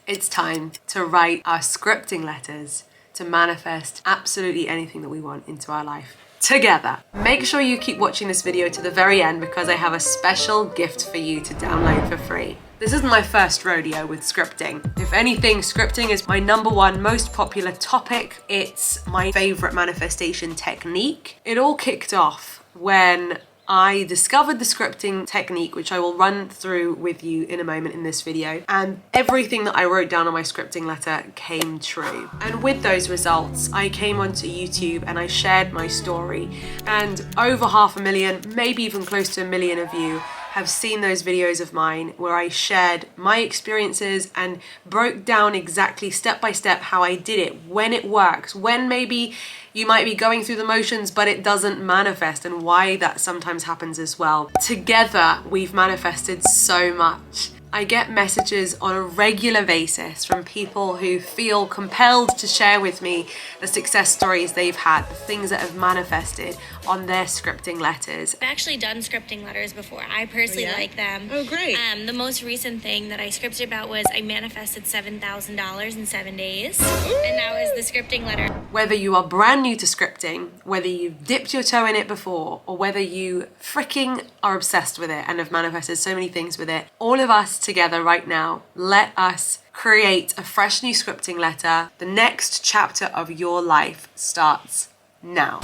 It's time to write our scripting letters to manifest absolutely anything that we want into our life together. Make sure you keep watching this video to the very end because I have a special gift for you to download for free. This isn't my first rodeo with scripting. If anything, scripting is my #1 most popular topic. It's my favorite manifestation technique. It all kicked off when I discovered the scripting technique, which I will run through with you in a moment in this video, and everything that I wrote down on my scripting letter came true. And with those results, I came onto YouTube and I shared my story, and over 500,000, maybe even close to 1 million of you have seen those videos of mine where I shared my experiences and broke down exactly step by step how I did it, when it works, when maybe you might be going through the motions but it doesn't manifest, and why that sometimes happens as well. Together, we've manifested so much. I get messages on a regular basis from people who feel compelled to share with me the success stories they've had, the things that have manifested on their scripting letters. I've actually done scripting letters before. I personally like them. Oh, great. The most recent thing that I scripted about was I manifested $7,000 in 7 days. Ooh. And that was the scripting letter. Whether you are brand new to scripting, whether you've dipped your toe in it before, or whether you freaking are obsessed with it and have manifested so many things with it, all of us together right now, let us create a fresh new scripting letter. The next chapter of your life starts now.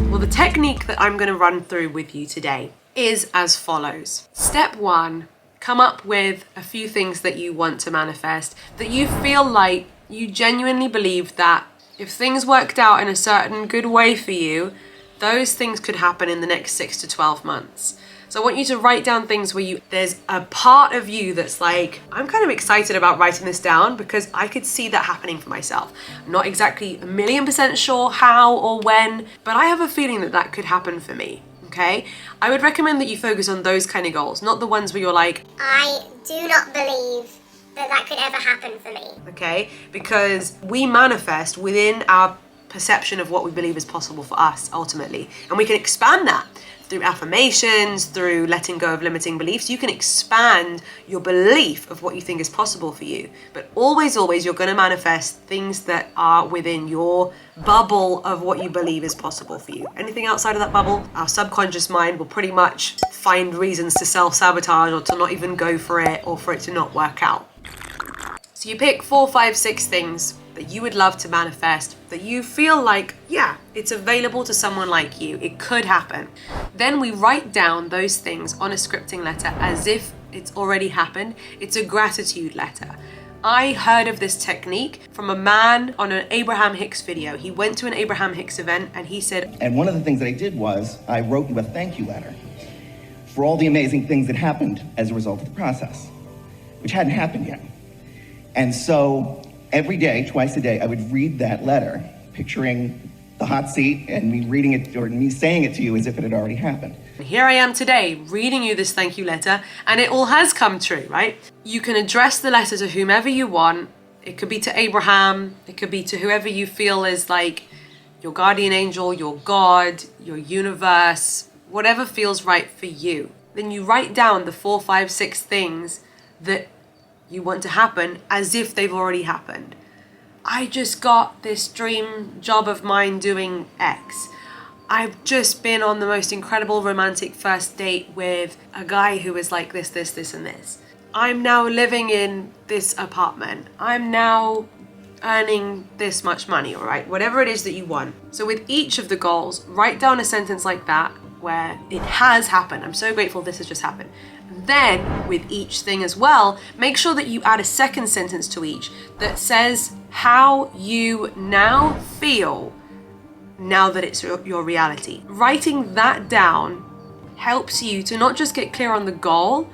Well, the technique that I'm going to run through with you today is as follows. Step 1, come up with a few things that you want to manifest, that you feel like you genuinely believe that if things worked out in a certain good way for you, those things could happen in the next 6 to 12 months. So I want you to write down things where there's a part of you that's like, I'm kind of excited about writing this down because I could see that happening for myself. I'm not exactly 1,000,000% sure how or when, but I have a feeling that that could happen for me. Okay? I would recommend that you focus on those kind of goals, not the ones where you're like, I do not believe that could ever happen for me. Okay? Because we manifest within our perception of what we believe is possible for us, ultimately. And we can expand that through affirmations, through letting go of limiting beliefs. You can expand your belief of what you think is possible for you. But always, you're going to manifest things that are within your bubble of what you believe is possible for you. Anything outside of that bubble, our subconscious mind will pretty much find reasons to self-sabotage or to not even go for it, or for it to not work out. So you pick 4, 5, 6 things that you would love to manifest, that you feel like, yeah, it's available to someone like you. It could happen. Then we write down those things on a scripting letter as if it's already happened. It's a gratitude letter. I heard of this technique from a man on an Abraham Hicks video. He went to an Abraham Hicks event and he said, and one of the things that I did was I wrote you a thank you letter for all the amazing things that happened as a result of the process, which hadn't happened yet. And so every day, twice a day, I would read that letter, picturing the hot seat and me reading it, or me saying it to you as if it had already happened. Here I am today reading you this thank you letter, and it all has come true, right? You can address the letter to whomever you want. It could be to Abraham, it could be to whoever you feel is like your guardian angel, your God, your universe, whatever feels right for you. Then you write down the 4, 5, 6 things that you want to happen as if they've already happened. I just got this dream job of mine doing X. I've just been on the most incredible romantic first date with a guy who is like this, and this. I'm now living in this apartment. I'm now earning this much money, all right? Whatever it is that you want. So with each of the goals, write down a sentence like that where it has happened. I'm so grateful this has just happened. Then, with each thing as well, make sure that you add a second sentence to each that says how you now feel now that it's your reality. Writing that down helps you to not just get clear on the goal,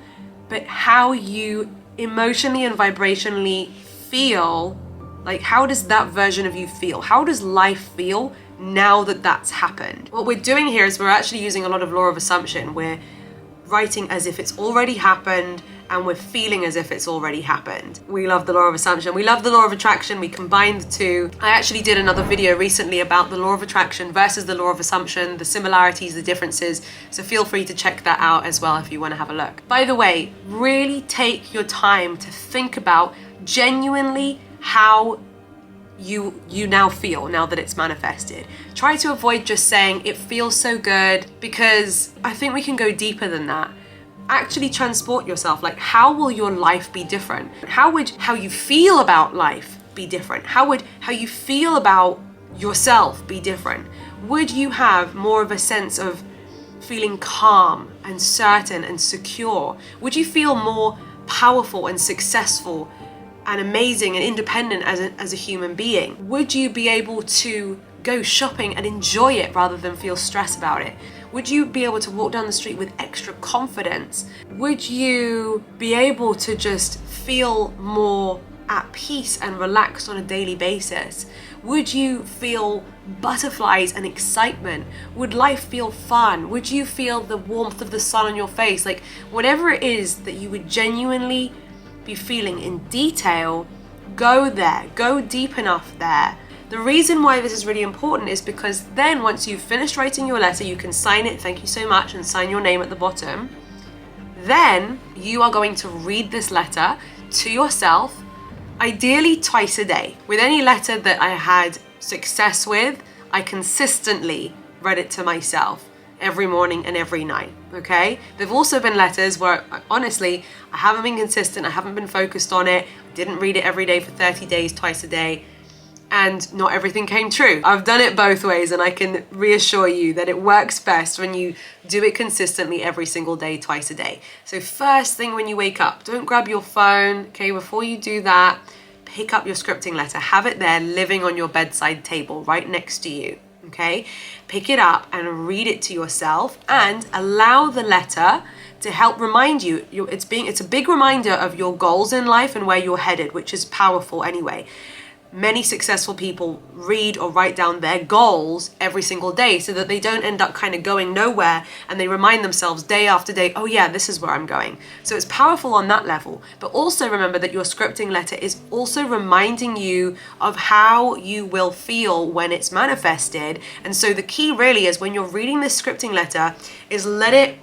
but how you emotionally and vibrationally feel. Like, how does that version of you feel? How does life feel now that that's happened? What we're doing here is we're actually using a lot of law of assumption. We're writing as if it's already happened, and we're feeling as if it's already happened. We love the law of assumption. We love the law of attraction. We combine the two. I actually did another video recently about the law of attraction versus the law of assumption, the similarities, the differences. So feel free to check that out as well if you want to have a look. By the way, really take your time to think about genuinely how you now feel now that it's manifested. Try to avoid just saying it feels so good, because I think we can go deeper than that. Actually transport yourself. Like, how will your life be different? How would how you feel about life be different? How would how you feel about yourself be different? Would you have more of a sense of feeling calm and certain and secure? Would you feel more powerful and successful and amazing and independent as a human being? Would you be able to go shopping and enjoy it rather than feel stressed about it? Would you be able to walk down the street with extra confidence? Would you be able to just feel more at peace and relaxed on a daily basis? Would you feel butterflies and excitement? Would life feel fun? Would you feel the warmth of the sun on your face? Like, whatever it is that you would genuinely be feeling in detail, go there, go deep enough there. The reason why this is really important is because then once you've finished writing your letter, you can sign it, thank you so much, and sign your name at the bottom. Then you are going to read this letter to yourself, ideally twice a day. With any letter that I had success with, I consistently read it to myself every morning and every night, okay? There've also been letters where, honestly, I haven't been consistent, I haven't been focused on it, didn't read it every day for 30 days, twice a day, and not everything came true. I've done it both ways, and I can reassure you that it works best when you do it consistently every single day, twice a day. So first thing when you wake up, don't grab your phone, okay? Before you do that, pick up your scripting letter. Have it there living on your bedside table right next to you, okay? Pick it up and read it to yourself, and allow the letter to help remind you. It's a big reminder of your goals in life and where you're headed, which is powerful anyway. Many successful people read or write down their goals every single day so that they don't end up kind of going nowhere, and they remind themselves day after day, oh yeah, this is where I'm going. So it's powerful on that level. But also remember that your scripting letter is also reminding you of how you will feel when it's manifested. And so the key really is, when you're reading this scripting letter, is let it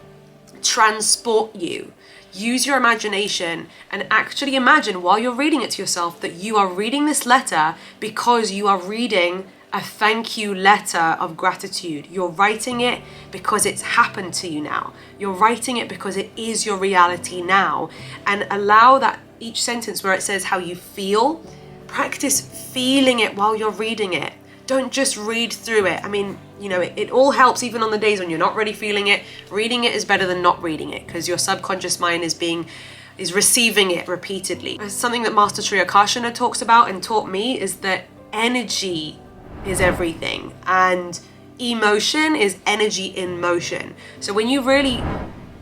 transport you. Use your imagination and actually imagine while you're reading it to yourself that you are reading this letter because you are reading a thank you letter of gratitude. You're writing it because it's happened to you now. You're writing it because it is your reality now. And allow that each sentence where it says how you feel, practice feeling it while you're reading it. Don't just read through it. I mean, you know, it all helps even on the days when you're not really feeling it. Reading it is better than not reading it, because your subconscious mind is receiving it repeatedly. Something that Master Sri Akarshana talks about and taught me is that energy is everything, and emotion is energy in motion. So when you really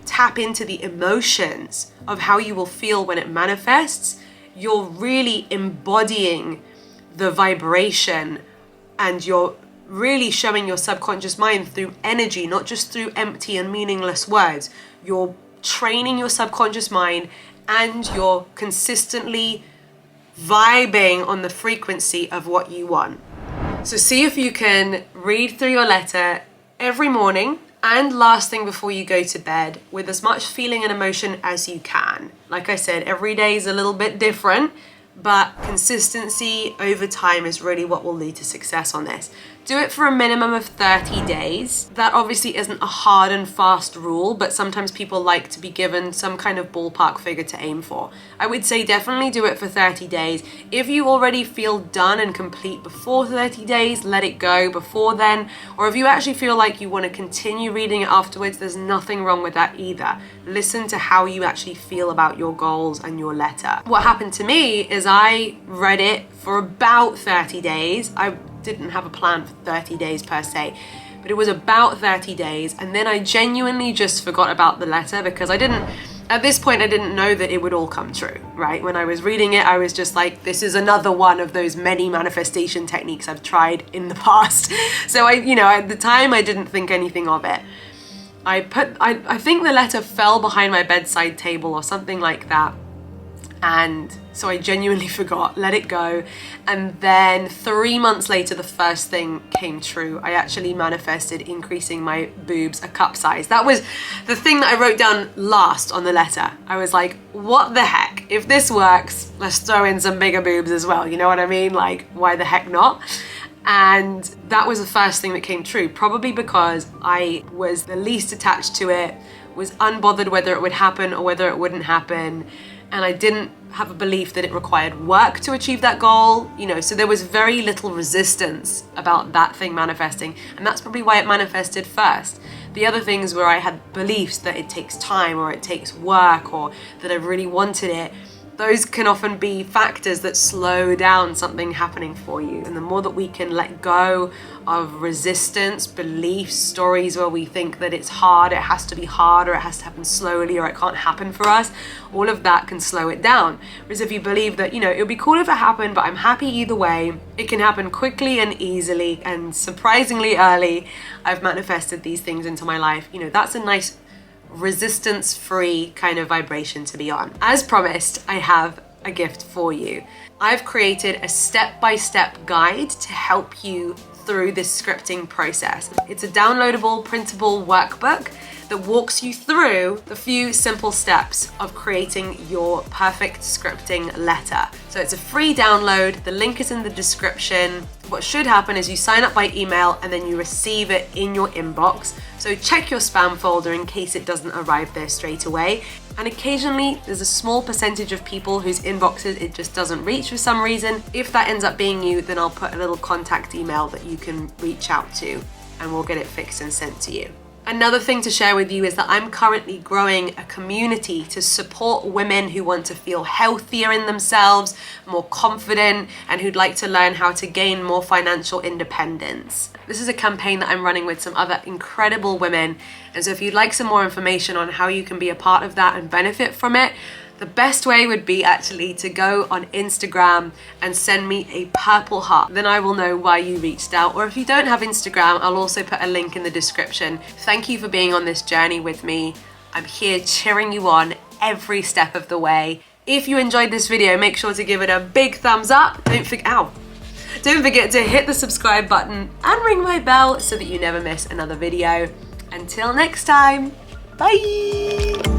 tap into the emotions of how you will feel when it manifests, you're really embodying the vibration, and you're really showing your subconscious mind through energy, not just through empty and meaningless words. You're training your subconscious mind, and you're consistently vibing on the frequency of what you want. So see if you can read through your letter every morning and last thing before you go to bed with as much feeling and emotion as you can. Like I said, every day is a little bit different, but consistency over time is really what will lead to success on this. Do it for a minimum of 30 days. That obviously isn't a hard and fast rule, but sometimes people like to be given some kind of ballpark figure to aim for. I would say definitely do it for 30 days. If you already feel done and complete before 30 days, let it go before then. Or if you actually feel like you want to continue reading it afterwards, there's nothing wrong with that either. Listen to how you actually feel about your goals and your letter. What happened to me is I read it for about 30 days. I didn't have a plan for 30 days per se, but it was about 30 days, and then I genuinely just forgot about the letter because at this point I didn't know that it would all come true, right? When I was reading it, I was just like, this is another one of those many manifestation techniques I've tried in the past. So at the time I didn't think anything of it. I think the letter fell behind my bedside table or something like that. And so I genuinely forgot, let it go. And then 3 months later, the first thing came true. I actually manifested increasing my boobs a cup size. That was the thing that I wrote down last on the letter. I was like, what the heck? If this works, let's throw in some bigger boobs as well. You know what I mean? Like, why the heck not? And that was the first thing that came true, probably because I was the least attached to it, was unbothered whether it would happen or whether it wouldn't happen. And I didn't have a belief that it required work to achieve that goal, you know, so there was very little resistance about that thing manifesting, and that's probably why it manifested first. The other things where I had beliefs that it takes time or it takes work or that I really wanted it, those can often be factors that slow down something happening for you. And the more that we can let go of resistance, beliefs, stories where we think that it's hard, it has to be hard, or it has to happen slowly, or it can't happen for us, all of that can slow it down. Whereas if you believe that, you know, it would be cool if it happened, but I'm happy either way, it can happen quickly and easily and surprisingly early. I've manifested these things into my life. You know, that's a nice resistance-free kind of vibration to be on. As promised, I have a gift for you. I've created a step-by-step guide to help you through this scripting process. It's a downloadable, printable workbook that walks you through the few simple steps of creating your perfect scripting letter. So it's a free download. The link is in the description. What should happen is you sign up by email and then you receive it in your inbox. So check your spam folder in case it doesn't arrive there straight away. And occasionally there's a small percentage of people whose inboxes it just doesn't reach for some reason. If that ends up being you, then I'll put a little contact email that you can reach out to and we'll get it fixed and sent to you. Another thing to share with you is that I'm currently growing a community to support women who want to feel healthier in themselves, more confident, and who'd like to learn how to gain more financial independence. This is a campaign that I'm running with some other incredible women, and so if you'd like some more information on how you can be a part of that and benefit from it, the best way would be actually to go on Instagram and send me a purple heart. Then I will know why you reached out. Or if you don't have Instagram, I'll also put a link in the description. Thank you for being on this journey with me. I'm here cheering you on every step of the way. If you enjoyed this video, make sure to give it a big thumbs up. Don't forget to hit the subscribe button and ring my bell so that you never miss another video. Until next time, bye.